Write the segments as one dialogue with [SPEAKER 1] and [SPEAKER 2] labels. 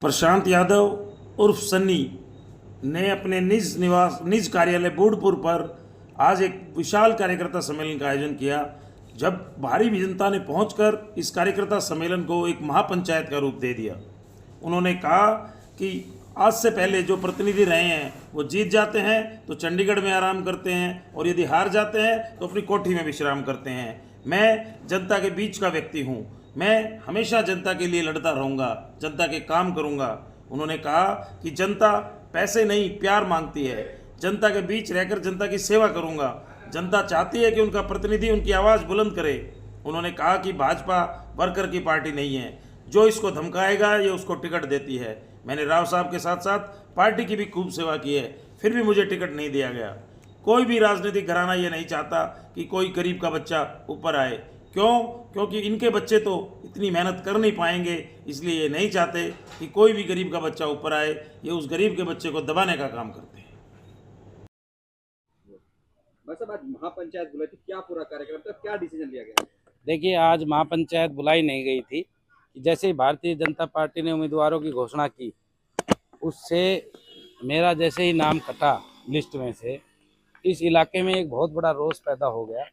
[SPEAKER 1] प्रशांत यादव उर्फ सन्नी ने अपने निज कार्यालय बूढ़पुर पर आज एक विशाल कार्यकर्ता सम्मेलन का आयोजन किया। जब भारी जनता ने पहुंचकर इस कार्यकर्ता सम्मेलन को एक महापंचायत का रूप दे दिया। उन्होंने कहा कि आज से पहले जो प्रतिनिधि रहे हैं वो जीत जाते हैं तो चंडीगढ़ में आराम करते हैं और यदि हार जाते हैं तो अपनी कोठी में विश्राम करते हैं। मैं जनता के बीच का व्यक्ति हूँ, मैं हमेशा जनता के लिए लड़ता रहूँगा, जनता के काम करूँगा। उन्होंने कहा कि जनता पैसे नहीं प्यार मांगती है, जनता के बीच रहकर जनता की सेवा करूँगा। जनता चाहती है कि उनका प्रतिनिधि उनकी आवाज़ बुलंद करे। उन्होंने कहा कि भाजपा वर्कर की पार्टी नहीं है, जो इसको धमकाएगा ये उसको टिकट देती है। मैंने राव साहब के साथ साथ पार्टी की भी खूब सेवा की है, फिर भी मुझे टिकट नहीं दिया गया। कोई भी राजनीतिक घराना ये नहीं चाहता कि कोई गरीब का बच्चा ऊपर आए। क्यों? क्योंकि इनके बच्चे तो इतनी मेहनत कर नहीं पाएंगे, इसलिए ये नहीं चाहते कि कोई भी गरीब का बच्चा ऊपर आए। ये उस गरीब के बच्चे को दबाने का काम करते हैं।
[SPEAKER 2] बस अब आज महापंचायत बुलाई थी, क्या पूरा कार्यक्रम था, क्या डिसीजन लिया गया?
[SPEAKER 3] देखिए, आज महापंचायत बुलाई नहीं गई थी। जैसे ही भारतीय जनता पार्टी ने उम्मीदवारों की घोषणा की, उससे मेरा जैसे ही नाम कटा लिस्ट में से, इस इलाके में एक बहुत बड़ा रोष पैदा हो गया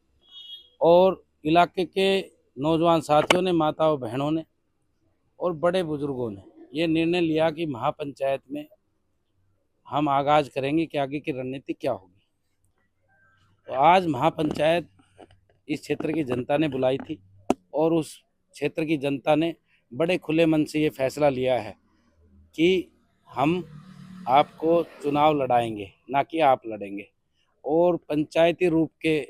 [SPEAKER 3] और इलाके के नौजवान साथियों ने, माताओं बहनों ने और बड़े बुजुर्गों ने ये निर्णय लिया कि महापंचायत में हम आगाज करेंगे कि आगे की रणनीति क्या होगी। तो आज महापंचायत इस क्षेत्र की जनता ने बुलाई थी और उस क्षेत्र की जनता ने बड़े खुले मन से ये फैसला लिया है कि हम आपको चुनाव लड़ाएंगे, ना कि आप लड़ेंगे, और पंचायती रूप के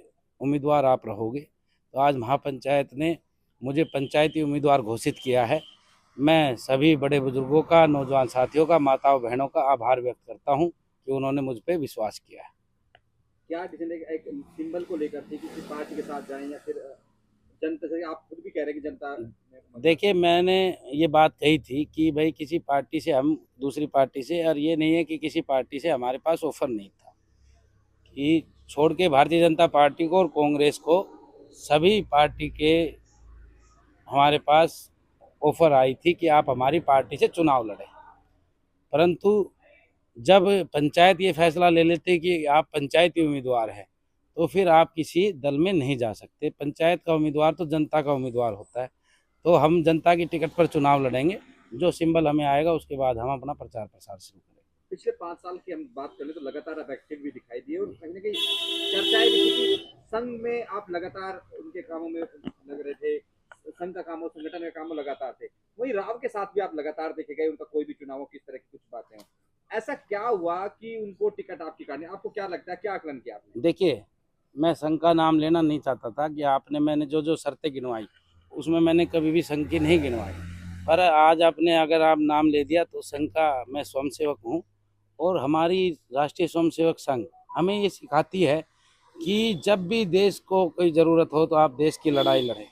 [SPEAKER 3] उम्मीदवार आप रहोगे। तो आज महापंचायत ने मुझे पंचायती उम्मीदवार घोषित किया है। मैं सभी बड़े बुजुर्गों का, नौजवान साथियों का, माताओं बहनों का आभार व्यक्त करता हूं कि उन्होंने मुझ पर विश्वास किया है।
[SPEAKER 2] क्या डिसीजन एक सिंबल को लेकर थी, किसी पार्टी के साथ जाएं या फिर जनता से? आप खुद भी कह रहे हैं कि जनता।
[SPEAKER 3] देखिए, मैंने ये बात कही थी कि भाई किसी पार्टी से हम दूसरी पार्टी से, और ये नहीं है कि किसी पार्टी से हमारे पास ऑफर नहीं था कि छोड़ के भारतीय जनता पार्टी को और कांग्रेस को सभी पार्टी के हमारे पास ऑफर आई थी कि आप हमारी पार्टी से चुनाव लड़ें। परंतु जब पंचायत ये फैसला ले लेते कि आप पंचायती उम्मीदवार हैं, तो फिर आप किसी दल में नहीं जा सकते। पंचायत का उम्मीदवार तो जनता का उम्मीदवार होता है। तो हम जनता की टिकट पर चुनाव लड़ेंगे, जो सिंबल हमें आएगा उसके बाद हम अपना प्रचार प्रसार शुरू करेंगे।
[SPEAKER 2] पिछले 5 साल की हम बात करें तो लगातार आप एक्टिव भी दिखाई दिए और कहीं ना कहीं चर्चाएं भी थी कि संघ में आप लगातार उनके कामों में लग रहे थे, संघ का काम हो, संगठन का काम हो, लगातार थे। वही राव के साथ भी आप लगातार देखे गए, उनका कोई भी चुनाव किस तरह की कुछ बातें हो। ऐसा क्या हुआ कि उनको टिकट आपकी काटने? आपको क्या लगता है, क्या आकलन किया आपने?
[SPEAKER 3] देखिए, मैं संघ का नाम लेना नहीं चाहता था कि मैंने जो शर्तें गिनवाई उसमें मैंने कभी भी संघ की नहीं गिनवाई, पर आज आपने अगर आप नाम ले दिया तो संघ का मैं स्वयंसेवक हूँ। और हमारी राष्ट्रीय स्वयंसेवक संघ हमें ये सिखाती है कि जब भी देश को कोई ज़रूरत हो तो आप देश की लड़ाई लड़ें,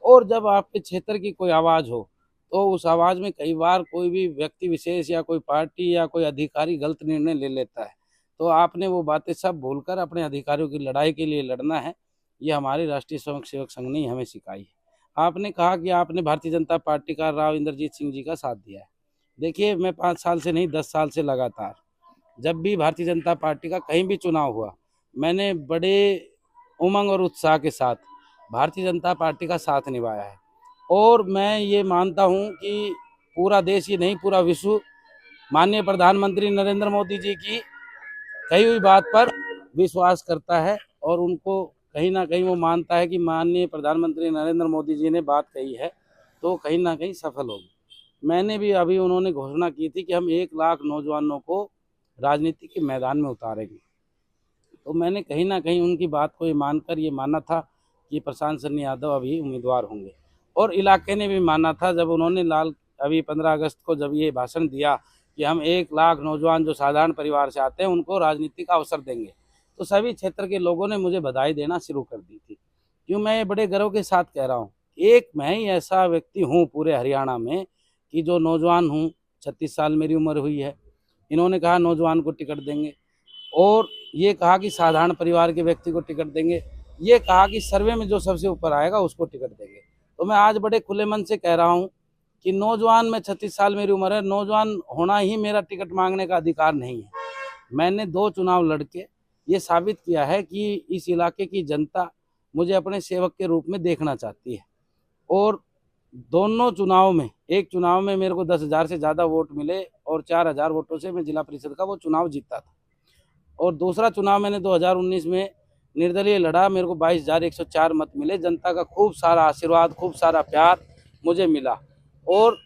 [SPEAKER 3] और जब आपके क्षेत्र की कोई आवाज़ हो तो उस आवाज़ में कई बार कोई भी व्यक्ति विशेष या कोई पार्टी या कोई अधिकारी गलत निर्णय ले लेता है, तो आपने वो बातें सब भूलकर अपने अधिकारियों की लड़ाई के लिए लड़ना है। ये हमारी राष्ट्रीय स्वयंसेवक संघ ने हमें सिखाई है। आपने कहा कि आपने भारतीय जनता पार्टी का राव इंद्रजीत सिंह जी का साथ दिया है। देखिए, मैं 5 साल से नहीं 10 साल से लगातार जब भी भारतीय जनता पार्टी का कहीं भी चुनाव हुआ, मैंने बड़े उमंग और उत्साह के साथ भारतीय जनता पार्टी का साथ निभाया है। और मैं ये मानता हूँ कि पूरा देश ही नहीं, पूरा विश्व माननीय प्रधानमंत्री नरेंद्र मोदी जी की कही हुई बात पर विश्वास करता है, और उनको कहीं ना कहीं वो मानता है कि माननीय प्रधानमंत्री नरेंद्र मोदी जी ने बात कही है तो कहीं ना कहीं सफल होगी। मैंने भी अभी, उन्होंने घोषणा की थी कि हम 1 लाख नौजवानों को राजनीति के मैदान में उतारेंगे, तो मैंने कहीं ना कहीं उनकी बात को ये मानकर ये माना था कि प्रशांत सन्नी यादव अभी उम्मीदवार होंगे। और इलाके ने भी माना था जब उन्होंने अभी 15 अगस्त को जब ये भाषण दिया कि हम 1 लाख नौजवान जो साधारण परिवार से आते हैं उनको राजनीति का अवसर देंगे, तो सभी क्षेत्र के लोगों ने मुझे बधाई देना शुरू कर दी थी। क्यों मैं ये बड़े गर्व के साथ कह रहा हूँ, एक मैं ही ऐसा व्यक्ति हूँ पूरे हरियाणा में कि जो नौजवान हूँ, 36 साल मेरी उम्र हुई है। इन्होंने कहा नौजवान को टिकट देंगे, और ये कहा कि साधारण परिवार के व्यक्ति को टिकट देंगे, ये कहा कि सर्वे में जो सबसे ऊपर आएगा उसको टिकट देंगे। तो मैं आज बड़े खुले मन से कह रहा हूँ कि नौजवान, में 36 साल मेरी उम्र है, नौजवान होना ही मेरा टिकट मांगने का अधिकार नहीं है। मैंने 2 चुनाव लड़के ये साबित किया है कि इस इलाके की जनता मुझे अपने सेवक के रूप में देखना चाहती है। और दोनों चुनाव में, एक चुनाव में मेरे को 10,000 से ज़्यादा वोट मिले और 4,000 वोटों से मैं जिला परिषद का वो चुनाव जीता था। और दूसरा चुनाव मैंने 2019 में निर्दलीय लड़ा, मेरे को 22,104 मत मिले। जनता का खूब सारा आशीर्वाद, खूब सारा प्यार मुझे मिला। और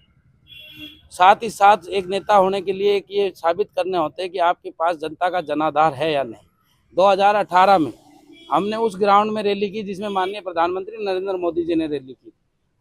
[SPEAKER 3] साथ ही साथ एक नेता होने के लिए एक ये साबित करने होते हैं कि आपके पास जनता का जनाधार है या नहीं। 2018 में हमने उस ग्राउंड में रैली की जिसमें माननीय प्रधानमंत्री नरेंद्र मोदी जी ने रैली की।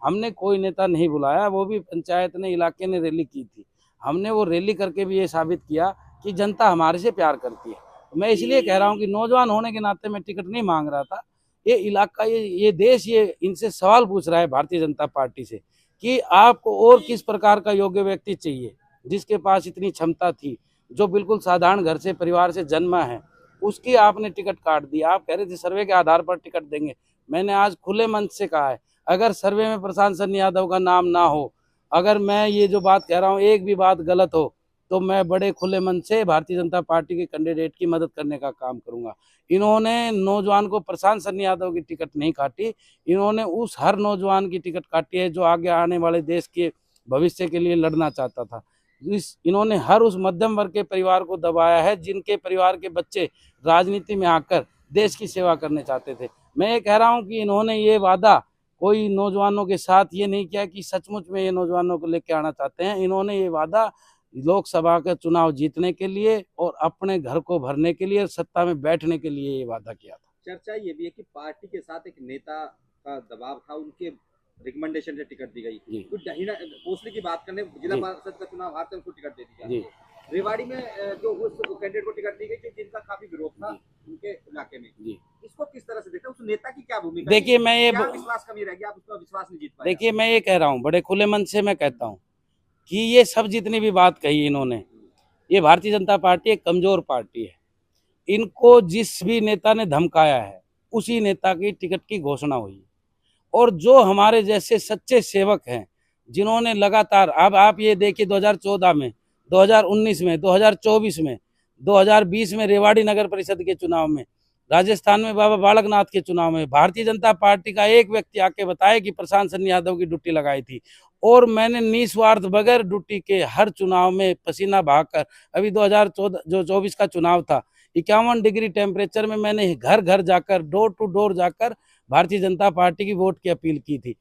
[SPEAKER 3] हमने कोई नेता नहीं बुलाया, वो भी पंचायत ने, इलाके ने रैली की थी। हमने वो रैली करके भी ये साबित किया कि जनता हमारे से प्यार करती है। मैं इसलिए कह रहा हूँ कि नौजवान होने के नाते मैं टिकट नहीं मांग रहा था। ये इलाका, ये देश, ये इनसे सवाल पूछ रहा है भारतीय जनता पार्टी से कि आपको और किस प्रकार का योग्य व्यक्ति चाहिए जिसके पास इतनी क्षमता थी, जो बिल्कुल साधारण घर से, परिवार से जन्मा है, उसकी आपने टिकट काट दी। आप कह रहे थे सर्वे के आधार पर टिकट देंगे। मैंने आज खुले मंच से कहा है, अगर सर्वे में प्रशांत सन्नी यादव का नाम ना हो, अगर मैं ये जो बात कह रहा हूँ एक भी बात गलत हो, तो मैं बड़े खुले मन से भारतीय जनता पार्टी के कैंडिडेट की मदद करने का काम करूंगा। इन्होंने नौजवान को प्रशांत सन्नी यादव की टिकट नहीं काटी, इन्होंने उस हर नौजवान की टिकट काटी है जो आगे आने वाले देश के भविष्य के लिए लड़ना चाहता था। इन्होंने हर उस मध्यम वर्ग के परिवार को दबाया है जिनके परिवार के बच्चे राजनीति में आकर देश की सेवा करने चाहते थे। मैं ये कह रहा हूँ कि इन्होंने ये वादा कोई नौजवानों के साथ ये नहीं किया कि सचमुच में ये नौजवानों को लेकर आना चाहते हैं। इन्होंने ये वादा लोकसभा के चुनाव जीतने के लिए और अपने घर को भरने के लिए, सत्ता में बैठने के लिए ये वादा किया था।
[SPEAKER 2] चर्चा ये भी है कि पार्टी के साथ एक नेता का दबाव था, उनके रिकमेंडेशन से टिकट दी गई। कुछ भोसले की बात करने, जिला परिषद का चुनाव हारते उनको टिकट दे दी गई। रेवाड़ी में जो उस कैंडिडेट को टिकट दी गई जिनका काफी विरोध था उनके इलाके में, इसको किस तरह से देखते हैं? उस नेता की क्या भूमिका?
[SPEAKER 3] देखिए, मैं ये
[SPEAKER 2] विश्वास कमी रह गया, आप उसका विश्वास नहीं जीत पाए।
[SPEAKER 3] देखिए, मैं ये कह रहा हूँ, बड़े खुले मन से मैं कहता हूँ कि ये सब जितनी भी बात कही इन्होंने, ये भारतीय जनता पार्टी एक कमजोर पार्टी है। इनको जिस भी नेता ने धमकाया है उसी नेता की टिकट की घोषणा हुई। और जो हमारे जैसे सच्चे सेवक हैं जिन्होंने लगातार, अब आप ये देखिए 2014 में, 2019 में, 2024 में, 2020 में रेवाड़ी नगर परिषद के चुनाव में, राजस्थान में बाबा बालकनाथ के चुनाव में भारतीय जनता पार्टी का एक व्यक्ति आके बताए कि प्रशांत सन्नी यादव की ड्यूटी लगाई थी। और मैंने निस्वार्थ बगैर ड्यूटी के हर चुनाव में पसीना बहाकर, अभी 2024 का चुनाव था, 51 डिग्री टेम्परेचर में मैंने घर घर जाकर, डोर टू डोर जाकर भारतीय जनता पार्टी की वोट की अपील की थी।